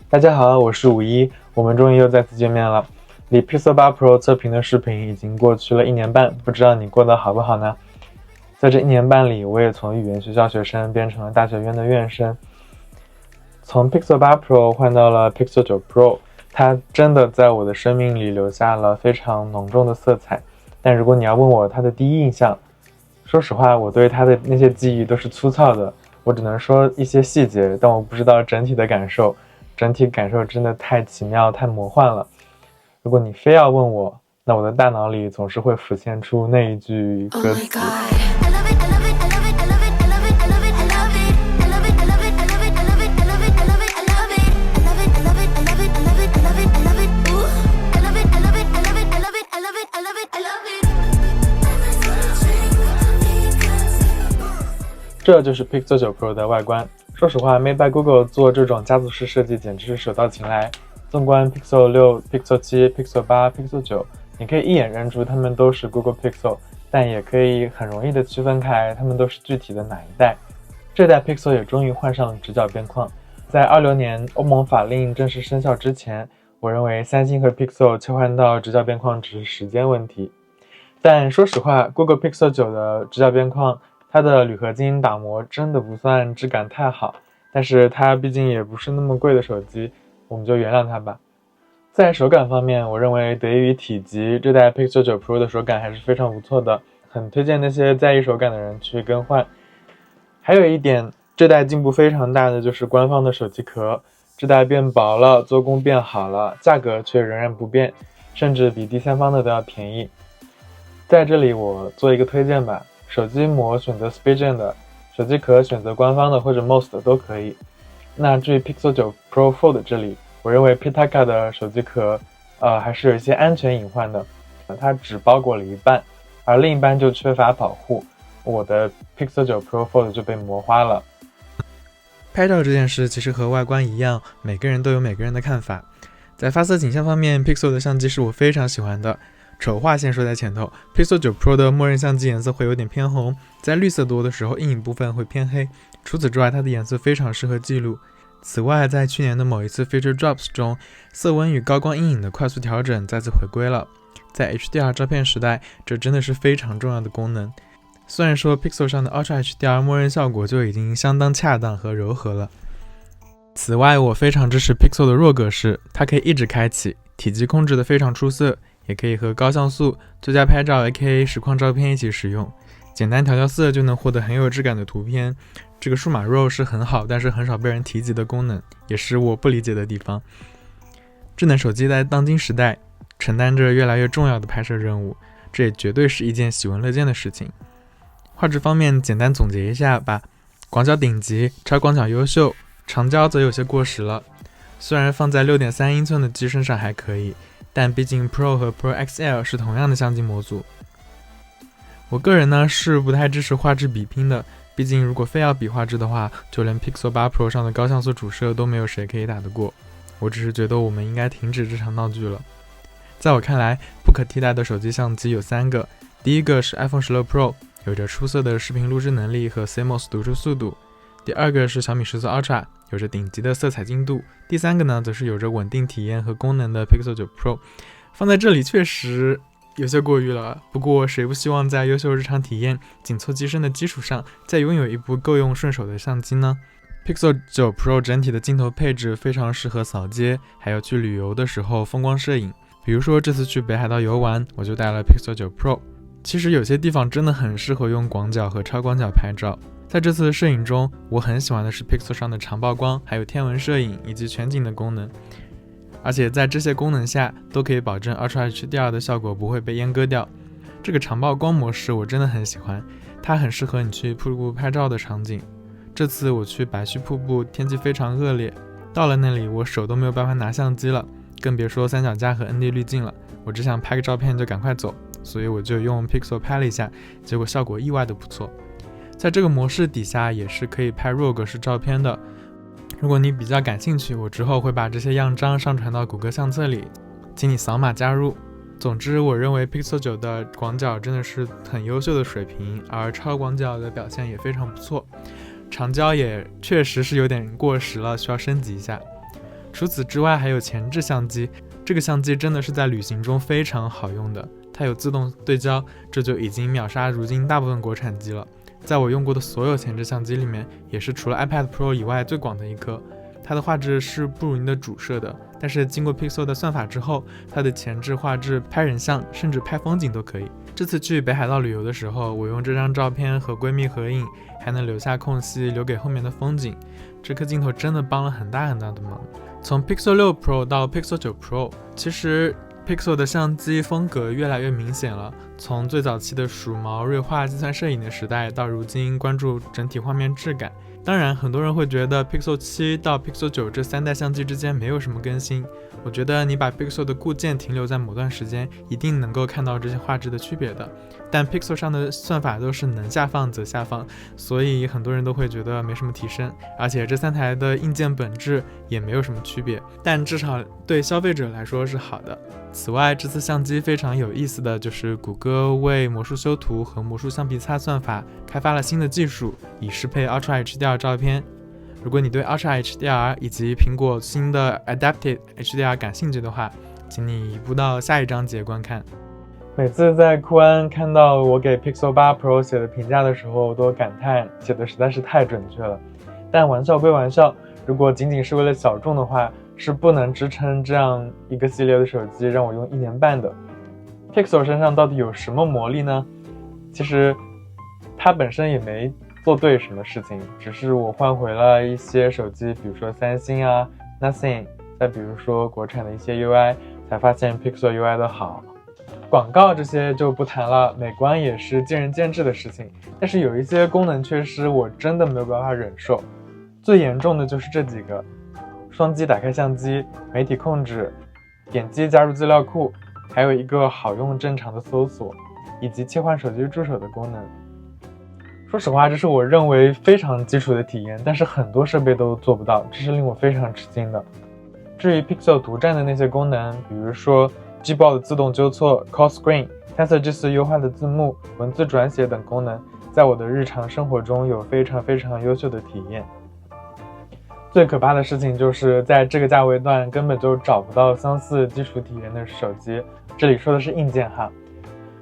大家好，我是51，我们终于又再次见面了。离 Pixel 8 Pro 测评的视频已经过去了1年半，不知道你过得好不好呢？在这1年半里，我也从语言学校学生变成了大学院的院生。从 Pixel 8 Pro 换到了 Pixel 9 Pro， 它真的在我的生命里留下了非常浓重的色彩。但如果你要问我它的第一印象，说实话，我对它的那些记忆都是粗糙的，我只能说一些细节，但我不知道整体的感受。整体感受真的太奇妙太魔幻了。如果你非要问我，那我的大脑里总是会浮现出那一句歌词。这就是 Pixel 9 Pro 的外观。说实话 Made by Google 做这种家族式设计简直是手到擒来。纵观 Pixel 6、Pixel 7、Pixel 8、Pixel 9，你可以一眼认出它们都是 Google Pixel， 但也可以很容易的区分开它们都是具体的哪一代。这代 Pixel 也终于换上了直角边框。在26年欧盟法令正式生效之前，我认为三星和 Pixel 切换到直角边框只是时间问题。但说实话 Google Pixel 9的直角边框它的铝合金打磨真的不算质感太好，但是它毕竟也不是那么贵的手机，我们就原谅它吧。在手感方面，我认为得益于体积，这代 Pixel 9 Pro 的手感还是非常不错的，很推荐那些在意手感的人去更换。还有一点，这代进步非常大的就是官方的手机壳，这代变薄了，做工变好了，价格却仍然不变，甚至比第三方的都要便宜。在这里我做一个推荐吧，手机膜选择 Spigen 的，手机壳选择官方的或者 MOS 的都可以。那至于 Pixel 9 Pro Fold 这里，我认为 Pitaka 的手机壳还是有一些安全隐患的，它只包裹了一半，而另一半就缺乏保护，我的 Pixel 9 Pro Fold 就被磨花了。拍照这件事其实和外观一样，每个人都有每个人的看法。在发色景象方面， Pixel 的相机是我非常喜欢的。丑话先说在前头， Pixel 9 Pro 的默认相机颜色会有点偏红，在绿色多的时候阴影部分会偏黑，除此之外它的颜色非常适合记录。此外，在去年的某一次 Feature Drops 中，色温与高光阴影的快速调整再次回归了。在 HDR 照片时代，这真的是非常重要的功能。虽然说 Pixel 上的 Ultra HDR 默认效果就已经相当恰当和柔和了。此外，我非常支持 Pixel 的RAW格式，它可以一直开启，体积控制的非常出色，也可以和高像素、最佳拍照 AKA 实况照片一起使用，简单调调色就能获得很有质感的图片。这个数码 RAW 是很好但是很少被人提及的功能，也是我不理解的地方。智能手机在当今时代承担着越来越重要的拍摄任务，这也绝对是一件喜闻乐见的事情。画质方面简单总结一下吧，广角顶级，超广角优秀，长焦则有些过时了。虽然放在 6.3 英寸的机身上还可以，但毕竟 Pro 和 Pro XL 是同样的相机模组。我个人呢是不太支持画质比拼的，毕竟如果非要比画质的话，就连 Pixel 8 Pro 上的高像素主摄都没有谁可以打得过。我只是觉得我们应该停止这场闹剧了。在我看来，不可替代的手机相机有3个，第一个是 iPhone 16 Pro， 有着出色的视频录制能力和 CMOS 读出速度。第二个是小米14 Ultra， 有着顶级的色彩精度。第三个呢，则是有着稳定体验和功能的 Pixel 9 Pro。 放在这里确实有些过誉了，不过谁不希望在优秀日常体验、紧凑机身的基础上，再拥有一部够用顺手的相机呢？ Pixel 9 Pro 整体的镜头配置非常适合扫街，还有去旅游的时候风光摄影。比如说这次去北海道游玩，我就带了 Pixel 9 Pro。 其实有些地方真的很适合用广角和超广角拍照。在这次的摄影中，我很喜欢的是 Pixel 上的长曝光，还有天文摄影以及全景的功能。而且在这些功能下都可以保证 Ultra HDR 的效果不会被阉割掉。这个长曝光模式我真的很喜欢，它很适合你去瀑布拍照的场景。这次我去白须瀑布，天气非常恶劣，到了那里我手都没有办法拿相机了，更别说三脚架和 ND 滤镜了，我只想拍个照片就赶快走，所以我就用 Pixel 拍了一下，结果效果意外的不错。在这个模式底下也是可以拍 RAW 格式照片的，如果你比较感兴趣，我之后会把这些样张上传到谷歌相册里，请你扫码加入。总之，我认为 Pixel 9的广角真的是很优秀的水平，而超广角的表现也非常不错。长焦也确实是有点过时了，需要升级一下。除此之外还有前置相机，这个相机真的是在旅行中非常好用的，它有自动对焦，这就已经秒杀如今大部分国产机了。在我用过的所有前置相机里面，也是除了 iPad Pro 以外最广的一颗。它的画质是不如你的主摄的，但是经过 Pixel 的算法之后，它的前置画质拍人像甚至拍风景都可以。这次去北海道旅游的时候，我用这张照片和闺蜜合影，还能留下空隙留给后面的风景。这颗镜头真的帮了很大很大的忙。从 Pixel 6 Pro 到 Pixel 9 Pro， 其实 Pixel 的相机风格越来越明显了，从最早期的鼠毛锐化计算摄影的时代，到如今关注整体画面质感。当然很多人会觉得 Pixel 7到 Pixel 9这3代相机之间没有什么更新，我觉得你把 Pixel 的固件停留在某段时间，一定能够看到这些画质的区别的。但 Pixel 上的算法都是能下放则下放，所以很多人都会觉得没什么提升，而且这3台的硬件本质也没有什么区别，但至少对消费者来说是好的。此外，这次相机非常有意思的就是谷歌为魔术修图和魔术橡皮擦算法开发了新的技术，以适配 Ultra HDR 照片。如果你对 Ultra HDR 以及苹果新的 Adaptive HDR 感兴趣的话，请你移步到下一章节观看。每次在库安看到我给 Pixel 8 Pro 写的评价的时候，都感叹写的实在是太准确了。但玩笑归玩笑，如果仅仅是为了小众的话，是不能支撑这样一个系列的手机让我用1年半的。Pixel 身上到底有什么魔力呢？其实它本身也没做对什么事情，只是我换回了一些手机，比如说三星啊 Nothing， 再比如说国产的一些 UI， 才发现 Pixel UI 的好。广告这些就不谈了，美观也是见仁见智的事情，但是有一些功能缺失我真的没有办法忍受。最严重的就是这几个：双击打开相机、媒体控制、点击加入资料库，还有一个好用正常的搜索，以及切换手机助手的功能。说实话，这是我认为非常基础的体验，但是很多设备都做不到，这是令我非常吃惊的。至于 Pixel 独占的那些功能，比如说 Gboard 的自动纠错、Call Screen、Tensor G4 优化的字幕、文字转写等功能，在我的日常生活中有非常非常优秀的体验。最可怕的事情就是在这个价位段根本就找不到相似基础体验的手机，这里说的是硬件哈。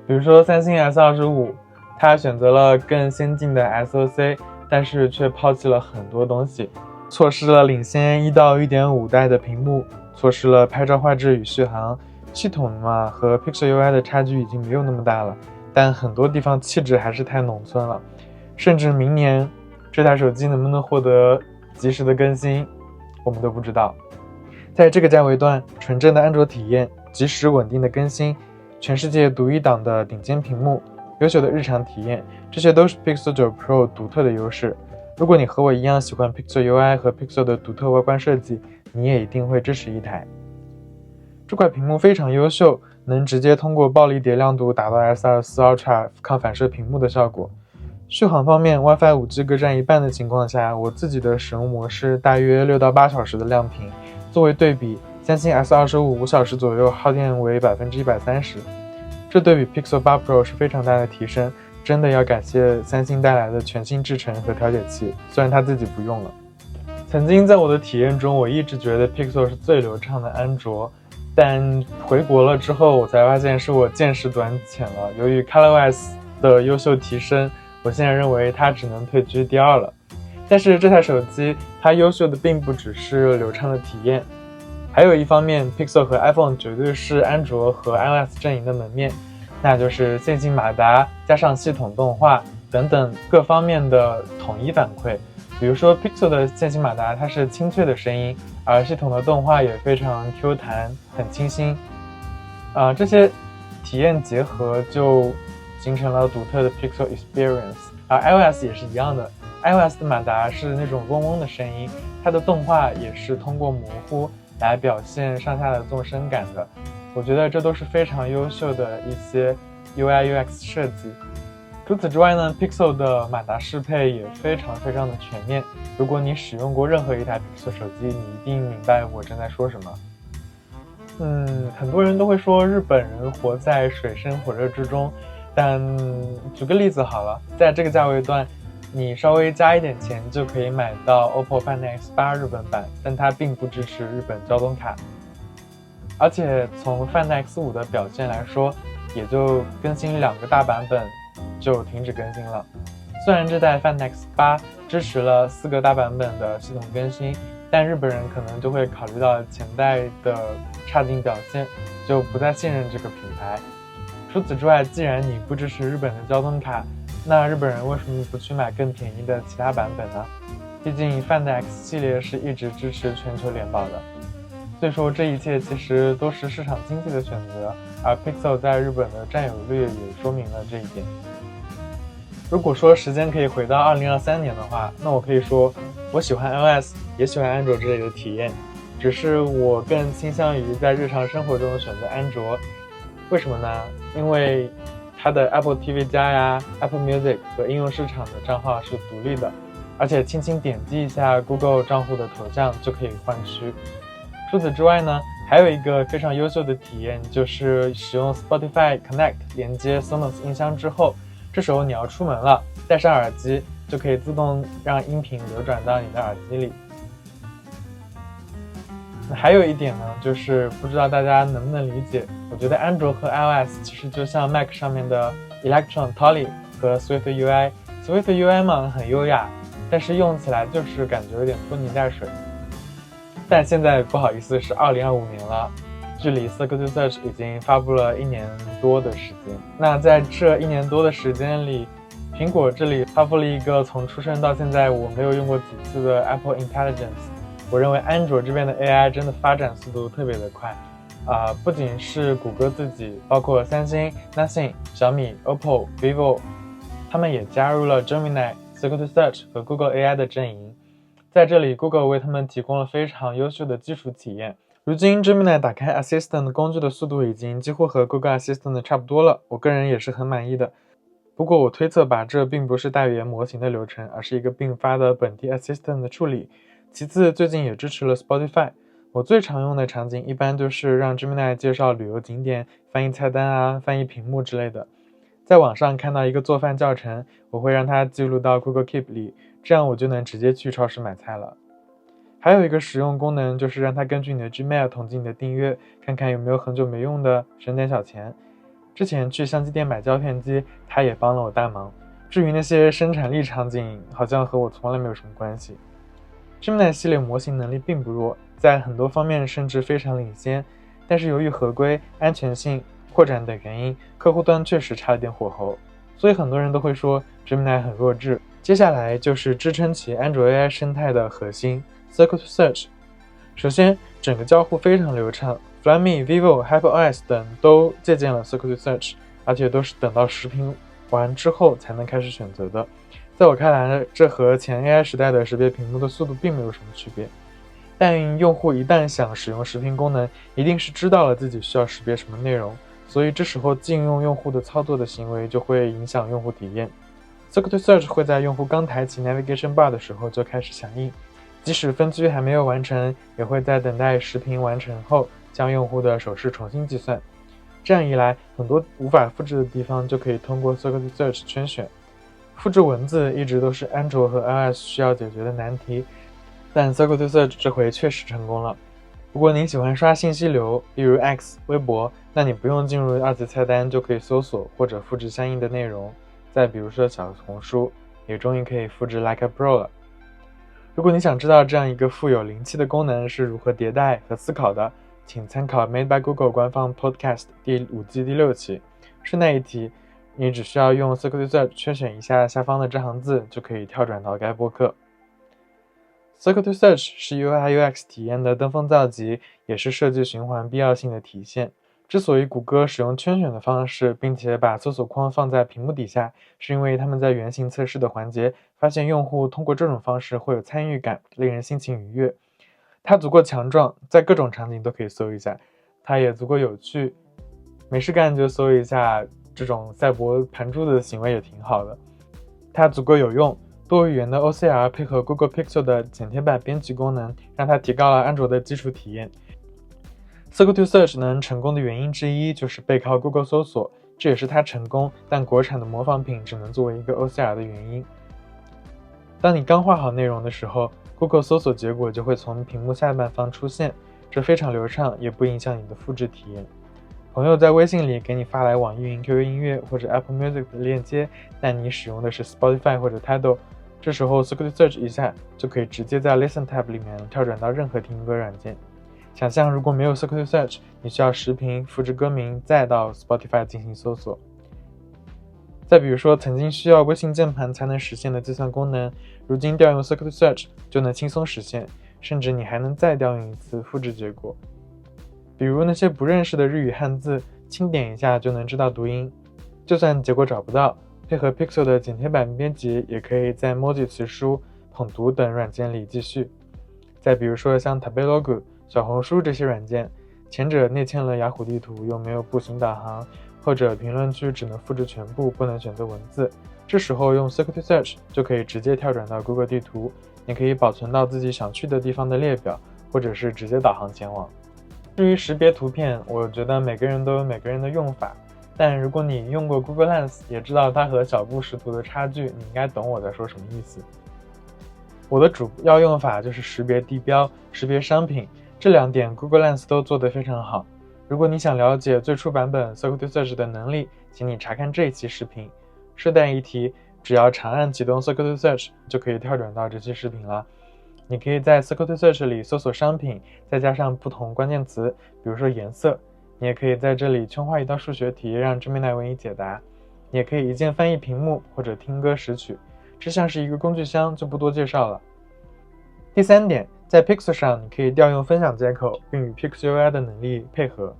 比如说三星 S25， 它选择了更先进的 SoC， 但是却抛弃了很多东西，错失了领先1到 1.5 代的屏幕，错失了拍照画质与续航。系统嘛，和 Pixel UI 的差距已经没有那么大了，但很多地方气质还是太农村了。甚至明年这台手机能不能获得及时的更新，我们都不知道。在这个价位段，纯正的安卓体验、及时稳定的更新、全世界独一档的顶尖屏幕、优秀的日常体验，这些都是 Pixel 9 Pro 独特的优势。如果你和我一样喜欢 Pixel UI 和 Pixel 的独特外观设计，你也一定会支持一台。这块屏幕非常优秀，能直接通过暴力叠亮度达到 S24 Ultra 抗反射屏幕的效果。续航方面 ，WiFi 5G 各占一半的情况下，我自己的使用模式大约6到8小时的亮屏。作为对比，三星 S25 5小时左右，耗电为 130%。这对比 Pixel 8 Pro 是非常大的提升，真的要感谢三星带来的全新制程和调节器，虽然它自己不用了。曾经在我的体验中，我一直觉得 Pixel 是最流畅的安卓。但回国了之后，我才发现是我见识短浅了。由于 ColorOS 的优秀提升，我现在认为它只能退居第2了。但是这台手机它优秀的并不只是流畅的体验，还有一方面 Pixel 和 iPhone 绝对是安卓和 iOS 阵营的门面，那就是线性马达加上系统动画等等各方面的统一反馈。比如说 Pixel 的线性马达它是清脆的声音，而系统的动画也非常 Q 弹，很清新。这些体验结合就形成了独特的 Pixel Experience。而 iOS 也是一样的， iOS 的马达是那种嗡嗡的声音，它的动画也是通过模糊来表现上下的纵深感的。我觉得这都是非常优秀的一些 UI UX 设计。除此之外呢， Pixel 的马达适配也非常非常的全面。如果你使用过任何一台 Pixel 手机，你一定明白我正在说什么。很多人都会说日本人活在水深火热之中，但举个例子好了，在这个价位段，你稍微加一点钱就可以买到 OPPO Find X8 日本版，但它并不支持日本交通卡。而且从 Find X5 的表现来说，也就更新2个大版本就停止更新了。虽然这代 Find X8 支持了4个大版本的系统更新，但日本人可能就会考虑到前代的差劲表现，就不再信任这个品牌。除此之外，既然你不支持日本的交通卡，那日本人为什么不去买更便宜的其他版本呢？毕竟 Find X 系列是一直支持全球联保的。所以说这一切其实都是市场经济的选择，而 Pixel 在日本的占有率也说明了这一点。如果说时间可以回到2023年的话，那我可以说我喜欢 iOS 也喜欢安卓之类的体验，只是我更倾向于在日常生活中选择安卓。为什么呢？因为它的 Apple TV 加呀、Apple Music 和应用市场的账号是独立的，而且轻轻点击一下 Google 账户的头像就可以换区。除此之外呢，还有一个非常优秀的体验，就是使用 Spotify Connect 连接 Sonos 音箱之后，这时候你要出门了，戴上耳机就可以自动让音频流转到你的耳机里。还有一点呢，就是不知道大家能不能理解，我觉得安卓和 iOS 其实就像 Mac 上面的 Electron Tally 和 Swift UI。Swift UI 嘛，很优雅，但是用起来就是感觉有点拖泥带水。但现在不好意思，是2025年了，距离 Circle to Search 已经发布了1年多的时间。那在这1年多的时间里，苹果这里发布了一个从出生到现在我没有用过几次的 Apple Intelligence。我认为安卓这边的 AI 真的发展速度特别的快，不仅是谷歌自己，包括三星、Nothing、小米、OPPO、vivo， 他们也加入了 Gemini、Circle to Search 和 Google AI 的阵营。在这里 Google 为他们提供了非常优秀的基础体验。如今 Gemini 打开 Assistant 工具的速度已经几乎和 Google Assistant 差不多了，我个人也是很满意的。不过我推测吧，这并不是大语言模型的流程，而是一个并发的本地 Assistant 的处理。其次，最近也支持了 Spotify。我最常用的场景一般就是让 Gemini 介绍旅游景点、翻译菜单啊、翻译屏幕之类的。在网上看到一个做饭教程，我会让它记录到 Google Keep 里，这样我就能直接去超市买菜了。还有一个实用功能就是让它根据你的 Gmail 统计你的订阅，看看有没有很久没用的，省点小钱。之前去相机店买胶片机，它也帮了我大忙。至于那些生产力场景，好像和我从来没有什么关系。Gemini 系列模型能力并不弱，在很多方面甚至非常领先，但是由于合规、安全性、扩展等原因，客户端确实差了点火候，所以很多人都会说 Gemini 很弱智。接下来就是支撑起安卓 AI 生态的核心 Circle to Search。 首先，整个交互非常流畅， Flyme、vivo、HyperOS 等都借鉴了 Circle to Search， 而且都是等到视频完之后才能开始选择的。在我看来，这和前 AI 时代的识别屏幕的速度并没有什么区别。但用户一旦想使用视频功能，一定是知道了自己需要识别什么内容，所以这时候禁用用户的操作的行为就会影响用户体验。Circle to Search 会在用户刚抬起 Navigation Bar 的时候就开始响应，即使分区还没有完成，也会在等待视频完成后将用户的手势重新计算。这样一来，很多无法复制的地方就可以通过 Circle to Search 圈选。复制文字一直都是安卓和 iOS 需要解决的难题，但 Circle to Search 这回确实成功了。如果你喜欢刷信息流，例如 X、微博，那你不用进入二级菜单就可以搜索或者复制相应的内容。再比如说小红书，也终于可以复制 Like a Pro 了。如果你想知道这样一个富有灵气的功能是如何迭代和思考的，请参考 Made by Google 官方 Podcast 第5季第6期。顺带一提，你只需要用 Circle to Search 圈选一下下方的这行字，就可以跳转到该播客。Circle to Search 是 UI/UX 体验的登峰造极，也是设计循环必要性的体现。之所以谷歌使用圈选的方式，并且把搜索框放在屏幕底下，是因为他们在原型测试的环节发现用户通过这种方式会有参与感，令人心情愉悦。它足够强壮，在各种场景都可以搜一下。它也足够有趣，没事干就搜一下，这种赛博盘珠的行为也挺好的。它足够有用，多语言的 OCR 配合 Google Pixel 的剪贴板编辑功能，让它提高了安卓的基础体验。Circle to Search 能成功的原因之一就是背靠 Google 搜索，这也是它成功但国产的模仿品只能作为一个 OCR 的原因。当你刚画好内容的时候， Google 搜索结果就会从屏幕下半方出现，这非常流畅，也不影响你的复制体验。朋友在微信里给你发来网易云、QQ 音乐或者 Apple Music 的链接，但你使用的是 Spotify 或者 Tidal， 这时候 Circuit Search 一下就可以直接在 Listen Tab 里面跳转到任何听歌软件。想象如果没有 Circuit Search， 你需要实屏复制歌名再到 Spotify 进行搜索。再比如说曾经需要微信键盘才能实现的计算功能，如今调用 Circuit Search 就能轻松实现，甚至你还能再调用一次复制结果。比如那些不认识的日语汉字，轻点一下就能知道读音。就算结果找不到，配合 Pixel 的剪贴板编辑，也可以在 Moji 词书、捧读等软件里继续。再比如说像 Tabelog、小红书这些软件，前者内嵌了雅虎地图，又没有步行导航，后者评论区只能复制全部，不能选择文字。这时候用 Circuit Search 就可以直接跳转到 Google 地图，你可以保存到自己想去的地方的列表，或者是直接导航前往。至于识别图片，我觉得每个人都有每个人的用法，但如果你用过 Google Lens， 也知道它和小布识图的差距，你应该懂我在说什么意思。我的主要用法就是识别地标、识别商品，这两点 Google Lens 都做得非常好。如果你想了解最初版本 Circuit Search 的能力，请你查看这一期视频。顺带一提，只要长按启动 Circuit Search 就可以跳转到这期视频了。你可以在 Circuit Search 里搜索商品，再加上不同关键词，比如说颜色。你也可以在这里圈画一道数学题，让 Gemini 为你解答。你也可以一键翻译屏幕或者听歌识曲，这像是一个工具箱，就不多介绍了。第三点，在 Pixel 上你可以调用分享接口，并与 Pixel UI 的能力配合。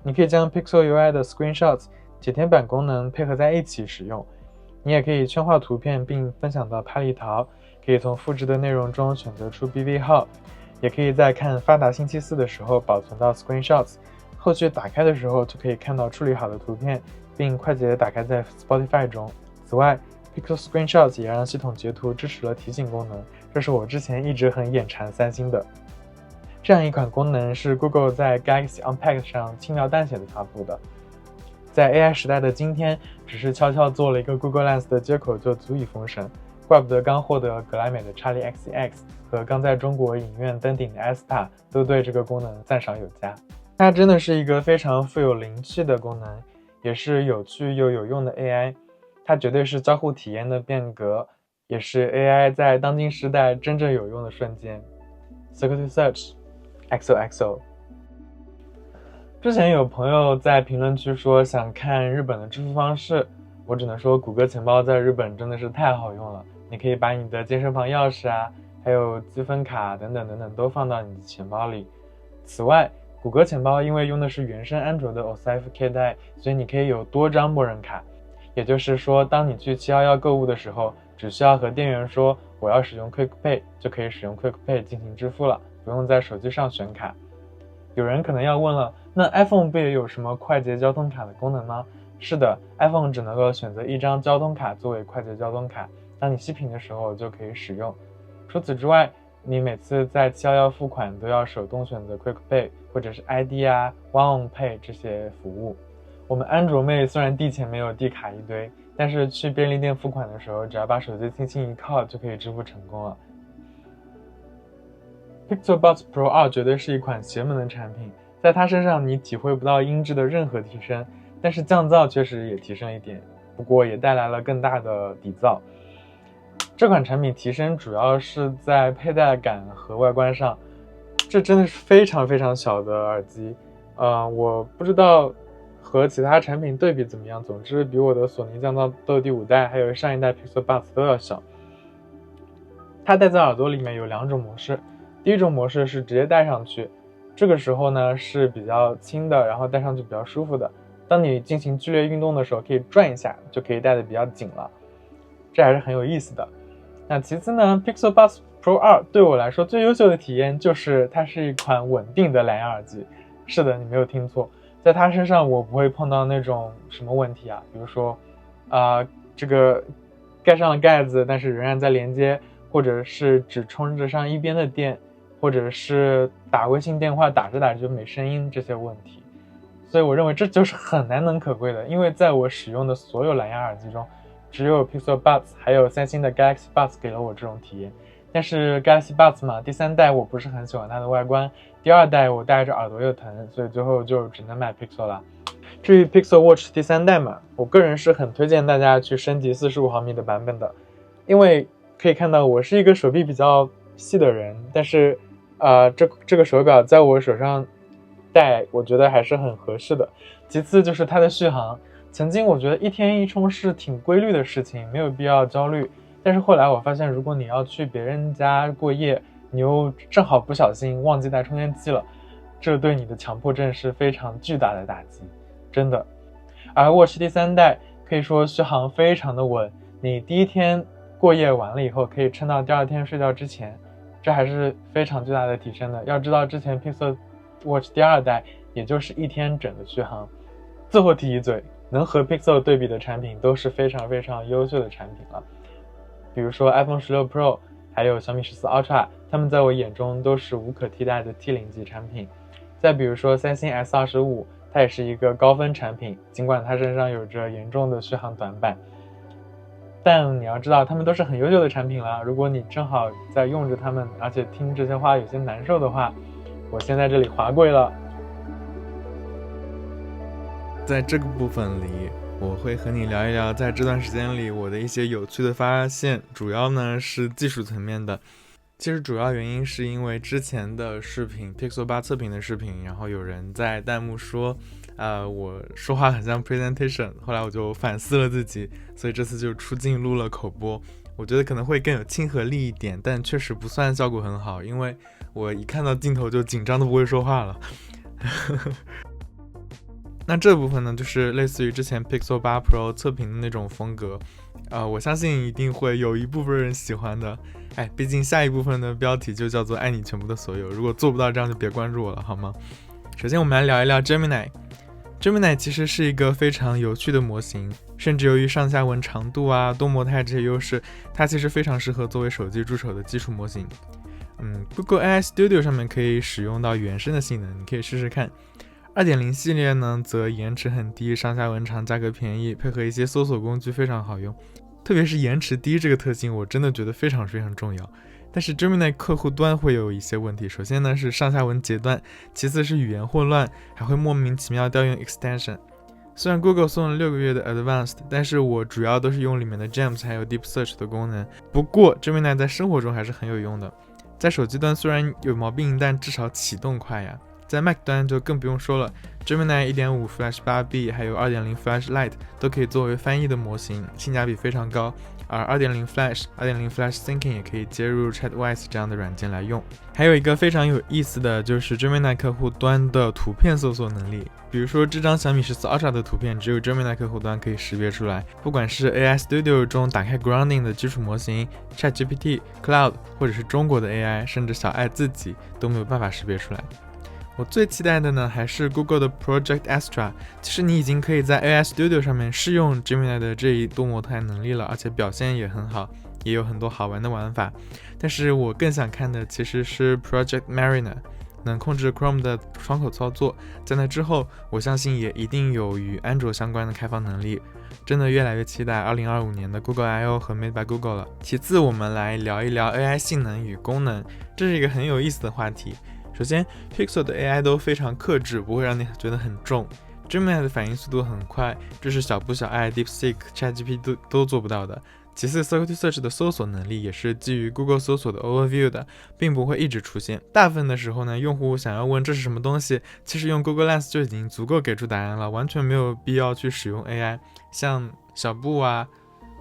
你可以将 Pixel UI 的 Screenshots 剪贴板功能配合在一起使用。你也可以圈画图片并分享到拍立淘，可以从复制的内容中选择出 BV 号，也可以在看发达星期四的时候保存到 Screenshots， 后续打开的时候就可以看到处理好的图片，并快捷打开在 Spotify 中。此外， Pixel Screenshots 也让系统截图支持了提醒功能，这是我之前一直很眼馋三星的。这样一款功能是 Google 在 Galaxy Unpacked 上轻描淡写的发布的。在 AI 时代的今天，只是悄悄做了一个 Google Lens 的接口就足以封神，怪不得刚获得格莱美的查理 XCX 和刚在中国影院登顶的 Astar 都对这个功能赞赏有加。它真的是一个非常富有灵气的功能，也是有趣又有用的 AI。它绝对是交互体验的变革，也是 AI 在当今时代真正有用的瞬间。 Circuit Search XOXO。之前有朋友在评论区说想看日本的支付方式，我只能说谷歌钱包在日本真的是太好用了，你可以把你的健身房钥匙啊，还有积分卡等等等等都放到你的钱包里。此外，谷歌钱包因为用的是原生安卓的 OSIF 替代，所以你可以有多张默认卡，也就是说当你去711购物的时候，只需要和店员说我要使用 Quick Pay， 就可以使用 Quick Pay 进行支付了，不用在手机上选卡。有人可能要问了，那 iPhone 不也有什么快捷交通卡的功能吗？是的， iPhone 只能够选择一张交通卡作为快捷交通卡，当你熄屏的时候就可以使用。除此之外，你每次在711付款都要手动选择 Quick Pay 或者是 ID 啊 One on Pay 这些服务。我们安卓妹虽然递钱没有递卡一堆，但是去便利店付款的时候，只要把手机轻轻一靠就可以支付成功了。Pixel Buds Pro 2绝对是一款邪门的产品，在它身上你体会不到音质的任何提升，但是降噪确实也提升一点，不过也带来了更大的底噪。这款产品提升主要是在佩戴感和外观上，这真的是非常非常小的耳机，我不知道和其他产品对比怎么样，总之比我的索尼降噪豆第5代还有上一代 Pixel Buds 都要小。它戴在耳朵里面有2种模式，第一种模式是直接戴上去，这个时候呢是比较轻的，然后戴上去比较舒服的，当你进行剧烈运动的时候可以转一下，就可以戴得比较紧了，这还是很有意思的。那其次呢， Pixel Buds Pro 2对我来说最优秀的体验就是它是一款稳定的蓝牙耳机。是的，你没有听错，在它身上我不会碰到那种什么问题啊，比如说这个盖上了盖子但是仍然在连接，或者是只充着上一边的电，或者是打微信电话打着打着就没声音，这些问题。所以我认为这就是很难能可贵的，因为在我使用的所有蓝牙耳机中，只有 Pixel Buds 还有三星的 Galaxy Buds 给了我这种体验。但是 Galaxy Buds 嘛，第3代我不是很喜欢它的外观，第2代我戴着耳朵又疼，所以最后就只能买 Pixel 了。至于 Pixel Watch 第3代嘛，我个人是很推荐大家去升级45毫米的版本的，因为可以看到我是一个手臂比较细的人，但是这个手表在我手上戴，我觉得还是很合适的。其次就是它的续航，曾经我觉得1天1充是挺规律的事情，没有必要焦虑。但是后来我发现，如果你要去别人家过夜，你又正好不小心忘记带充电器了，这对你的强迫症是非常巨大的打击，真的。而Watch第3代可以说续航非常的稳，你第1天过夜完了以后，可以撑到第2天睡觉之前，这还是非常巨大的提升的。要知道之前 Pixel Watch 第2代也就是1天整的续航。最后提一嘴，能和 Pixel 对比的产品都是非常非常优秀的产品了。比如说 iPhone 16 Pro 还有小米14 Ultra， 它们在我眼中都是无可替代的 T0 级产品。再比如说三星 S25， 它也是一个高分产品，尽管它身上有着严重的续航短板，但你要知道它们都是很优秀的产品了。如果你正好在用着它们，而且听这些话有些难受的话，我先在这里滑跪了。在这个部分里，我会和你聊一聊在这段时间里我的一些有趣的发现，主要呢是技术层面的。其实主要原因是因为之前的视频 Pixel 8测评的视频，然后有人在弹幕说我说话很像 presentation， 后来我就反思了自己，所以这次就出镜录了口播。我觉得可能会更有亲和力一点，但确实不算效果很好，因为我一看到镜头就紧张的不会说话了。那这部分呢，就是类似于之前 Pixel 8 Pro 测评的那种风格，我相信一定会有一部分人喜欢的。毕竟下一部分的标题就叫做爱你全部的所有，如果做不到这样就别关注我了，好吗？首先我们来聊一聊 Gemini。Gemini 其实是一个非常有趣的模型，甚至由于上下文长度啊、多模态这些优势，它其实非常适合作为手机助手的基础模型。Google AI Studio 上面可以使用到原生的性能，你可以试试看。2.0 系列呢，则延迟很低，上下文长，价格便宜，配合一些搜索工具非常好用。特别是延迟低这个特性，我真的觉得非常非常重要。但是 Gemini 客户端会有一些问题，首先呢是上下文截断，其次是语言混乱，还会莫名其妙调用 extension。虽然 Google 送了6个月的 Advanced， 但是我主要都是用里面的 Gems 还有 Deep Search 的功能。不过 Gemini 在生活中还是很有用的，在手机端虽然有毛病，但至少启动快呀。在 Mac 端就更不用说了， Gemini 1.5 Flash 8B 还有 2.0 Flash Lite 都可以作为翻译的模型，性价比非常高。而 2.0 Flash、2.0 Flash Syncing 也可以接入 Chatwise 这样的软件来用。还有一个非常有意思的就是 Gemini 客户端的图片搜索能力，比如说这张小米14 Ultra 的图片只有 Gemini 客户端可以识别出来，不管是 AI Studio 中打开 Grounding 的基础模型、 ChatGPT、Cloud 或者是中国的 AI， 甚至小爱自己都没有办法识别出来。我最期待的呢还是 Google 的 Project Astra， 其实你已经可以在 AI Studio 上面试用 Gemini 的这一多模态能力了，而且表现也很好，也有很多好玩的玩法。但是我更想看的其实是 Project Mariner， 能控制 Chrome 的窗口操作，在那之后我相信也一定有与安卓相关的开放能力。真的越来越期待2025年的 Google I/O 和 Made by Google 了。其次我们来聊一聊 AI 性能与功能，这是一个很有意思的话题。首先 Pixel 的 AI 都非常克制，不会让你觉得很重。 Gemini 的反应速度很快，这是小布小爱、 DeepSeek、ChatGPT 都做不到的。其次 Circuit Search 的搜索能力也是基于 Google 搜索的 Overview 的，并不会一直出现。大部分的时候呢，用户想要问这是什么东西，其实用 Google Lens 就已经足够给出答案了，完全没有必要去使用 AI。 像小布啊，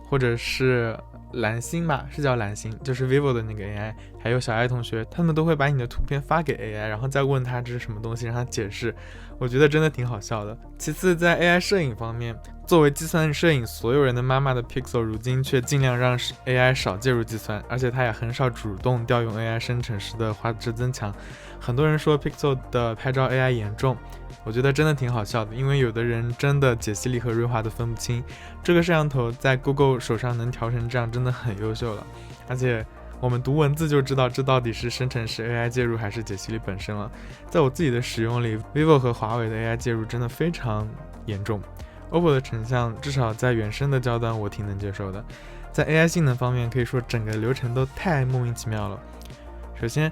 或者是蓝星吧，是叫蓝星，就是 vivo 的那个 AI， 还有小爱同学，他们都会把你的图片发给 AI， 然后再问他这是什么东西，让他解释。我觉得真的挺好笑的。其次在 AI 摄影方面，作为计算摄影所有人的妈妈的 Pixel 如今却尽量让 AI 少介入计算，而且它也很少主动调用 AI 生成式的画质增强。很多人说 Pixel 的拍照 AI 严重，我觉得真的挺好笑的，因为有的人真的解析力和锐化都分不清。这个摄像头在 Google 手上能调成这样真的很优秀了，而且我们读文字就知道这到底是生成式 AI 介入还是解析力本身了。在我自己的使用里， vivo 和华为的 AI 介入真的非常严重。OPPO 的成像至少在原生的焦段我挺能接受的。在 AI 性能方面，可以说整个流程都太莫名其妙了。首先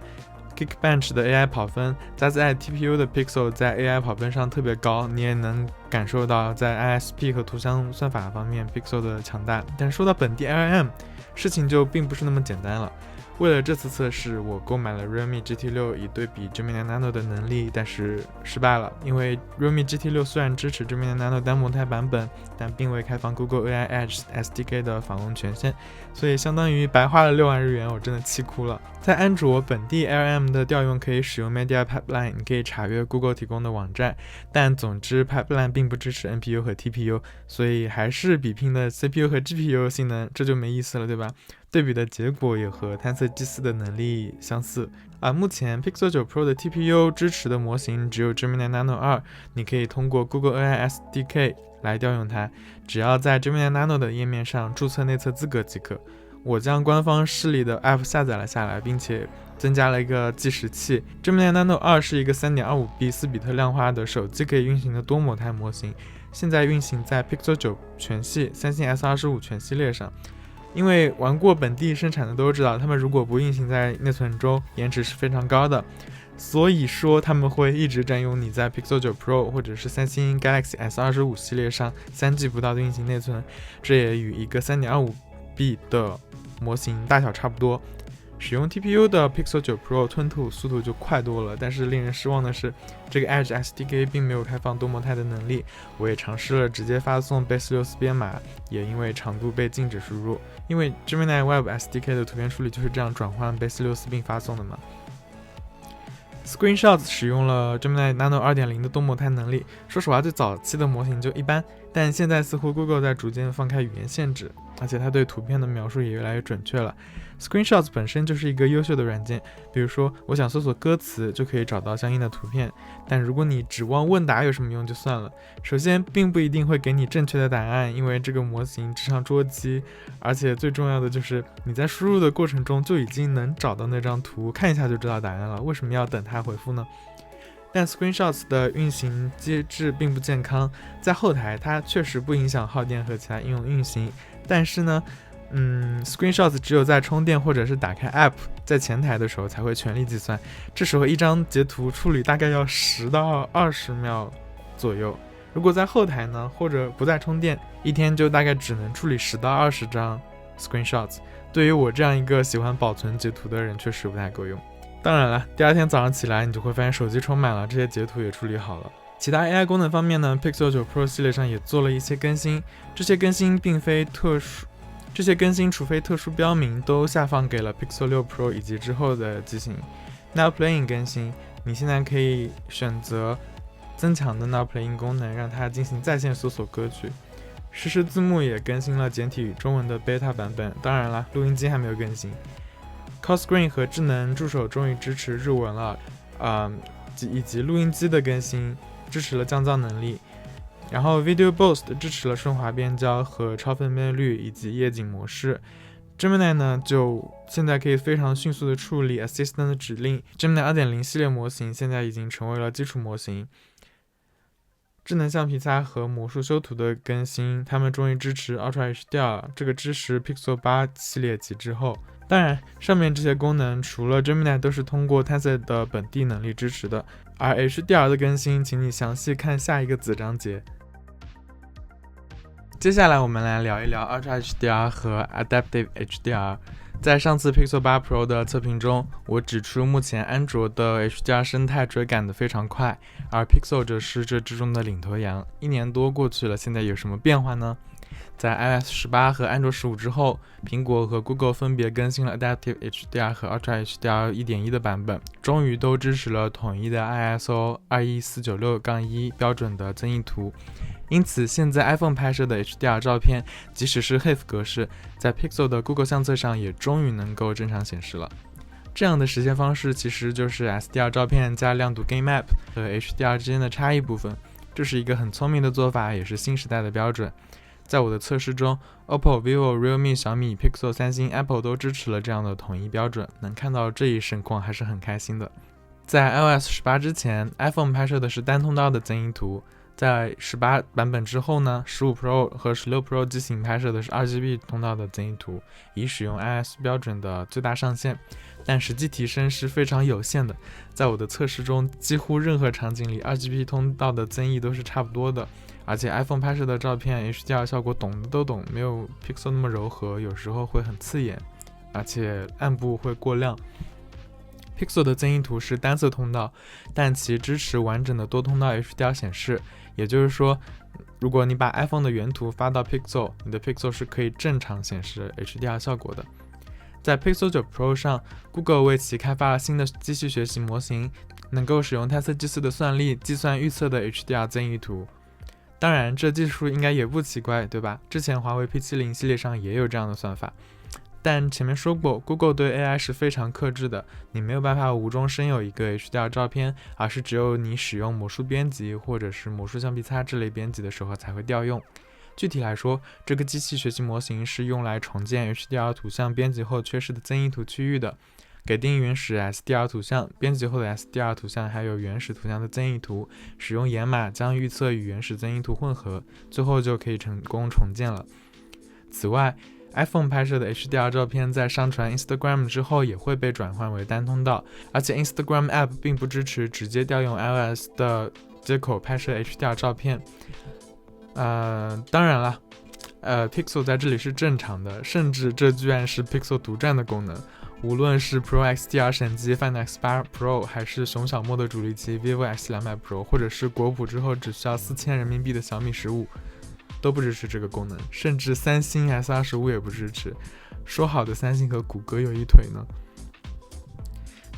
Geekbench 的 AI 跑分加在 TPU的 Pixel 在 AI 跑分上特别高，你也能感受到在 ISP 和图像算法方面 Pixel 的强大。但说到本地 LLM， 事情就并不是那么简单了。为了这次测试，我购买了 Realme GT6 以对比 Gemini Nano 的能力，但是失败了，因为 Realme GT6 虽然支持 Gemini Nano 单模态版本，但并未开放 Google AI Edge SDK 的访问权限，所以相当于白花了6万日元，我真的气哭了。在安卓本地 LLM 的调用可以使用 Media Pipeline， 你可以查阅 Google 提供的网站，但总之 Pipeline 并不支持 NPU 和 TPU， 所以还是比拼的 CPU 和 GPU 性能，这就没意思了，对吧？对比的结果也和探测 G4 的能力相似。目前 Pixel 9 Pro 的 TPU 支持的模型只有 Gemini Nano 2，你可以通过 Google AI SDK 来调用它，只要在 Gemini Nano 的页面上注册内测资格即可。我将官方示例的 App 下载了下来，并且增加了一个计时器。Gemini Nano 2是一个 3.25B 4比特量化的手机可以运行的多模态模型，现在运行在 Pixel 9全系、三星 S25 全系列上。因为玩过本地生产的都知道，他们如果不运行在内存中，延迟是非常高的，所以说他们会一直占用你在 Pixel 9 Pro 或者是三星 Galaxy S25 系列上3G 不到的运行内存，这也与一个 3.25B 的模型大小差不多。使用 TPU 的 Pixel 9 Pro 吞吐速度就快多了，但是令人失望的是，这个 Edge SDK 并没有开放多模态的能力。我也尝试了直接发送 Base64 编码，也因为长度被禁止输入。因为 Gemini Web SDK 的图片处理就是这样转换 Base64 并发送的嘛。Screenshots 使用了 Gemini Nano 2.0 的多模态能力，说实话最早期的模型就一般，但现在似乎 Google 在逐渐放开语言限制，而且它对图片的描述也越来越准确了。Screenshots 本身就是一个优秀的软件，比如说我想搜索歌词就可以找到相应的图片，但如果你指望问答有什么用就算了。首先并不一定会给你正确的答案，因为这个模型智商捉鸡，而且最重要的就是你在输入的过程中就已经能找到那张图，看一下就知道答案了，为什么要等它回复呢？但 Screenshots 的运行机制并不健康，在后台它确实不影响耗电和其他应用运行，但是呢Screenshots 只有在充电或者是打开 App 在前台的时候才会全力计算，这时候一张截图处理大概要10到20秒左右。如果在后台呢，或者不在充电，一天就大概只能处理10到20张 Screenshots， 对于我这样一个喜欢保存截图的人确实不太够用。当然了，第二天早上起来你就会发现手机充满了，这些截图也处理好了。其他 AI 功能方面呢， Pixel 9 Pro 系列上也做了一些更新，这些更新除非特殊标明，都下放给了 Pixel 6 Pro 以及之后的机型。Now Playing 更新，你现在可以选择增强的 Now Playing 功能，让它进行在线搜索歌曲。实时字幕也更新了简体与中文的 Beta 版本，当然了，录音机还没有更新。Call Screen 和智能助手终于支持日文了，以及录音机的更新，支持了降噪能力。然后 Video Boost 支持了顺滑变焦和超分辨率以及夜景模式。Gemini 呢，就现在可以非常迅速的处理 Assistant 的指令。Gemini 2.0 系列模型现在已经成为了基础模型。智能橡皮擦和魔术修图的更新，他们终于支持 Ultra HDR， 这个支持 Pixel 8系列级之后。当然，上面这些功能除了 Gemini 都是通过 Tensor 的本地能力支持的，而 HDR 的更新，请你详细看下一个子章节。接下来我们来聊一聊 Ultra HDR 和 Adaptive HDR。在上次 Pixel 8 Pro 的测评中，我指出目前安卓的 HDR 生态追赶得非常快，而 Pixel 则是这之中的领头羊。1年多过去了，现在有什么变化呢？在 iOS 18和安卓15之后，苹果和 Google 分别更新了 Adaptive HDR 和 Ultra HDR 1.1 的版本，终于都支持了统一的 ISO 21496-1 标准的增益图。因此现在 iPhone 拍摄的 HDR 照片，即使是 HEIF 格式，在 Pixel 的 Google 相册上也终于能够正常显示了。这样的实现方式其实就是 SDR 照片加亮度 Game Map 和 HDR 之间的差异部分，这是一个很聪明的做法，也是新时代的标准。在我的测试中， OPPO、vivo、realme、小米、Pixel、三星、Apple 都支持了这样的统一标准，能看到这一盛况还是很开心的。在 iOS 18之前， iPhone 拍摄的是单通道的增益图，在18版本之后呢，15 Pro 和16 Pro 机型拍摄的是 RGB 通道的增益图，以使用 IS 标准的最大上限，但实际提升是非常有限的。在我的测试中，几乎任何场景里 RGB 通道的增益都是差不多的，而且 iPhone 拍摄的照片 HDR 效果懂的都懂，没有 Pixel 那么柔和，有时候会很刺眼，而且暗部会过亮。Pixel 的增益图是单色通道，但其支持完整的多通道 HDR 显示，也就是说，如果你把 iPhone 的原图发到 Pixel， 你的 Pixel 是可以正常显示 HDR 效果的。在 Pixel 9 Pro 上， Google 为其开发了新的机器学习模型，能够使用 Tensor G4 的算力计算预测的 HDR 增益图。当然，这技术应该也不奇怪，对吧？之前华为 P70 系列上也有这样的算法。但前面说过 ，Google 对 AI 是非常克制的，你没有办法无中生有一个 HDR 照片，而是只有你使用魔术编辑或者是魔术橡皮擦之类编辑的时候才会调用。具体来说，这个机器学习模型是用来重建 HDR 图像编辑后缺失的增益图区域的，给定原始 SDR 图像，编辑后的 SDR 图像还有原始图像的增益图，使用掩码将预测与原始增益图混合，最后就可以成功重建了。此外， iPhone 拍摄的 HDR 照片在上传 Instagram 之后也会被转换为单通道，而且 Instagram App 并不支持直接调用 iOS 的接口拍摄 HDR 照片。当然了，Pixel 在这里是正常的，甚至这居然是 Pixel 独占的功能。无论是 Pro XDR 神机 Find X8 Pro， 还是熊小莫的主力机 vivo X200 Pro， 或者是国普之后只需要4000人民币的小米15，都不支持这个功能，甚至三星 S25 也不支持。说好的三星和谷歌有一腿呢？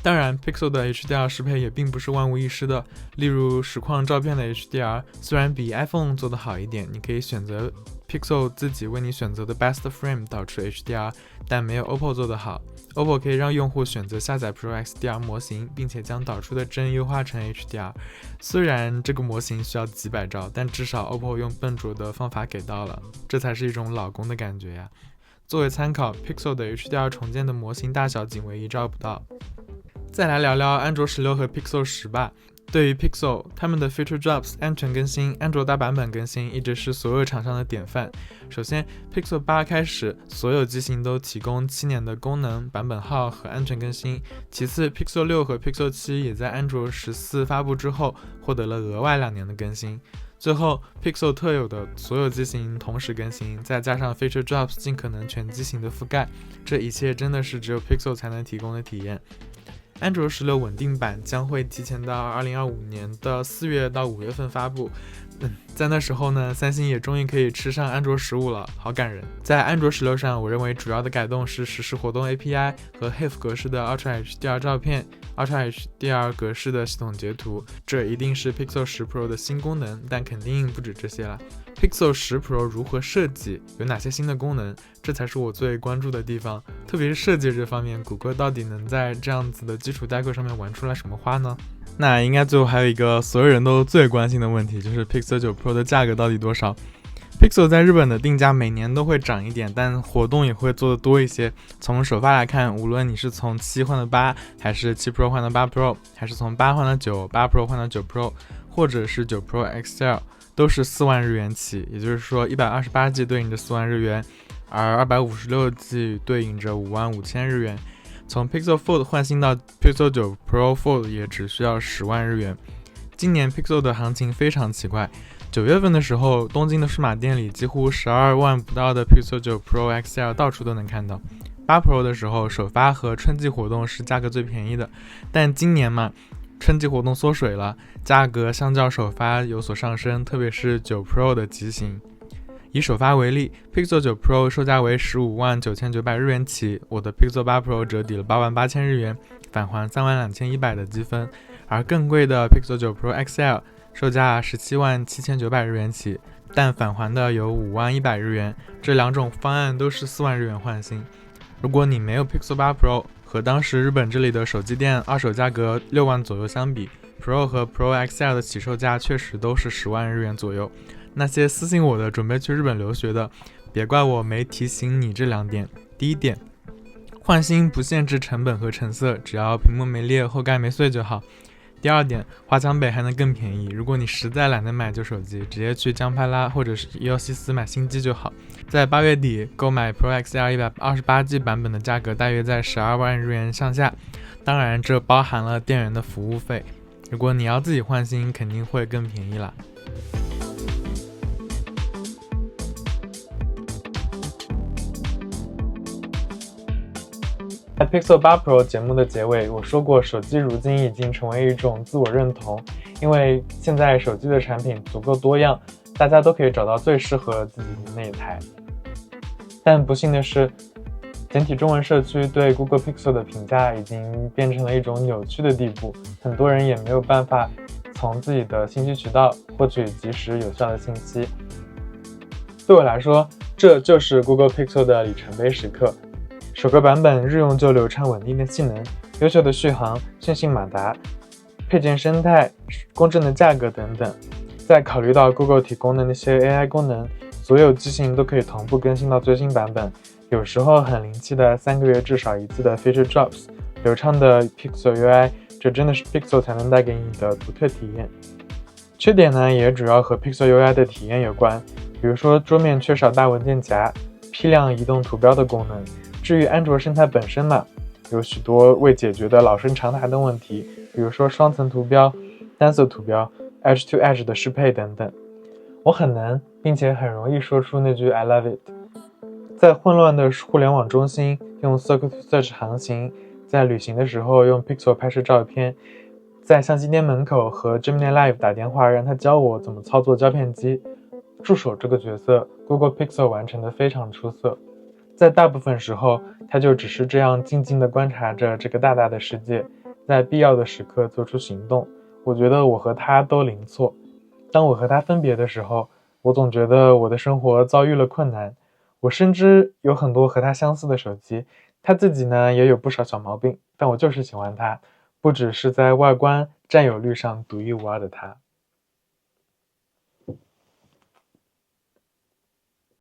当然 Pixel 的 HDR 适配也并不是万无一失的，例如实况照片的 HDR 虽然比 iPhone 做得好一点，你可以选择 Pixel 自己为你选择的 Best Frame 导出 HDR， 但没有 OPPO 做得好。 OPPO 可以让用户选择下载 Pro XDR 模型，并且将导出的帧优化成 HDR， 虽然这个模型需要几百兆，但至少 OPPO 用笨拙的方法给到了，这才是一种老公的感觉呀。作为参考， Pixel 的 HDR 重建的模型大小仅为1兆不到。再来聊聊安卓16和 Pixel 10吧。对于 Pixel， 他们的 Feature Drops 安全更新、安卓大版本更新一直是所有厂商的典范。首先 Pixel 8开始，所有机型都提供7年的功能、版本号和安全更新。其次 Pixel 6和 Pixel 7也在安卓14发布之后获得了额外2年的更新。最后 Pixel 特有的所有机型同时更新，再加上 Feature Drops 尽可能全机型的覆盖，这一切真的是只有 Pixel 才能提供的体验。安卓16稳定版将会提前到2025年的4月到5月份发布。在那时候呢，三星也终于可以吃上安卓15了，好感人。在安卓16上，我认为主要的改动是实时活动 API 和 HEIF 格式的 Ultra HDR 照片、Ultra HDR 格式的系统截图，这一定是 Pixel 10 Pro 的新功能，但肯定不止这些了。Pixel 10 Pro 如何设计，有哪些新的功能，这才是我最关注的地方。特别是设计这方面，谷歌到底能在这样子的基础代购上面玩出来什么花呢？那应该最后还有一个所有人都最关心的问题，就是 Pixel 9 Pro 的价格到底多少。 Pixel 在日本的定价每年都会涨一点，但活动也会做得多一些。从首发来看，无论你是从7换到8，还是7 Pro 换到8 Pro， 还是从8换到9， 8 Pro 换到9 Pro， 或者是9 Pro XL， 都是4万日元起，也就是说 128G 对应着4万日元，而 256G 对应着5万5千日元。从 Pixel Fold 换新到 Pixel 9 Pro Fold 也只需要10万日元。今年 Pixel 的行情非常奇怪，9月份的时候，东京的数码店里几乎12万不到的 Pixel 9 Pro XL 到处都能看到。8 Pro 的时候，首发和春季活动是价格最便宜的，但今年嘛，春季活动缩水了，价格相较首发有所上升，特别是9 Pro 的机型。以首发为例， Pixel 9 Pro 售价为15万9900日元起，我的 Pixel 8 Pro 折抵了8万8000日元，返还3万2100的积分。而更贵的 Pixel 9 Pro XL 售价17万7900日元起，但返还的有5万100日元，这两种方案都是4万日元换新。如果你没有 Pixel 8 Pro， 和当时日本这里的手机店二手价格6万左右相比， Pro 和 Pro XL 的起售价确实都是10万日元左右。那些私信我的准备去日本留学的，别怪我没提醒你这2点。第一点，换新不限制成本和成色，只要屏幕没裂、后盖没碎就好。第二点，华强北还能更便宜，如果你实在懒得买旧手机，直接去江派拉或者是伊欧西斯买新机就好。在8月底购买 Pro XL 128G 版本的价格大约在12万日元上下，当然这包含了店员的服务费，如果你要自己换新肯定会更便宜啦。在 Pixel 8 Pro 节目的结尾，我说过手机如今已经成为一种自我认同，因为现在手机的产品足够多样，大家都可以找到最适合自己的那一台。但不幸的是，简体中文社区对 Google Pixel 的评价已经变成了一种扭曲的地步，很多人也没有办法从自己的信息渠道获取及时有效的信息。对我来说，这就是 Google Pixel 的里程碑时刻。首个版本日用就流畅稳定的性能，优秀的续航，线性马达，配件生态，公正的价格等等。再考虑到 Google 提供的那些 AI 功能，所有机型都可以同步更新到最新版本，有时候很灵气的3个月至少一次的 Feature Drops， 流畅的 Pixel UI， 这真的是 Pixel 才能带给你的独特体验。缺点呢，也主要和 Pixel UI 的体验有关，比如说桌面缺少大文件夹，批量移动图标的功能。至于安卓生态本身嘛，有许多未解决的老生常谈的问题，比如说双层图标、单色图标、Edge to Edge 的适配等等。我很能并且很容易说出那句 I love it。 在混乱的互联网中心用 Circle to Search 航行，在旅行的时候用 Pixel 拍摄照片，在相机店门口和 Gemini Live 打电话让他教我怎么操作胶片机。助手这个角色 Google Pixel 完成的非常出色，在大部分时候他就只是这样静静地观察着这个大大的世界，在必要的时刻做出行动。我觉得我和他都零错。当我和他分别的时候，我总觉得我的生活遭遇了困难。我深知有很多和他相似的手机，他自己呢也有不少小毛病，但我就是喜欢他，不只是在外观占有率上独一无二的他。